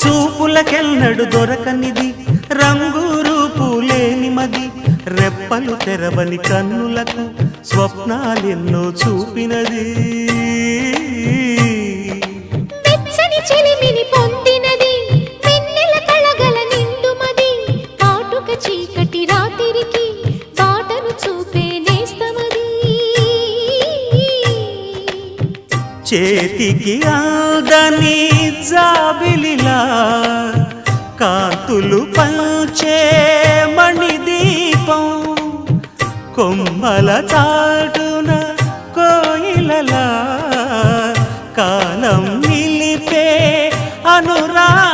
చూపులకెన్నడు దొరకనిది రంగు రూపు లేని మది రెప్పలు తెరవని కన్నులకు స్వప్నాలెన్నో చూపినది వెచ్చని చెలిమిని పొందినది వెన్నెల కళగల నిండుమది కాటుక చీకటి రాత్రికి బాటను చూపే నేస్తమది చేతికి ఆదని జాబిలిలా కాంతులు పంచే మణిదీపం కొమ్మల చాటున కోయిలలా కాలం నిలిపే అనురాగం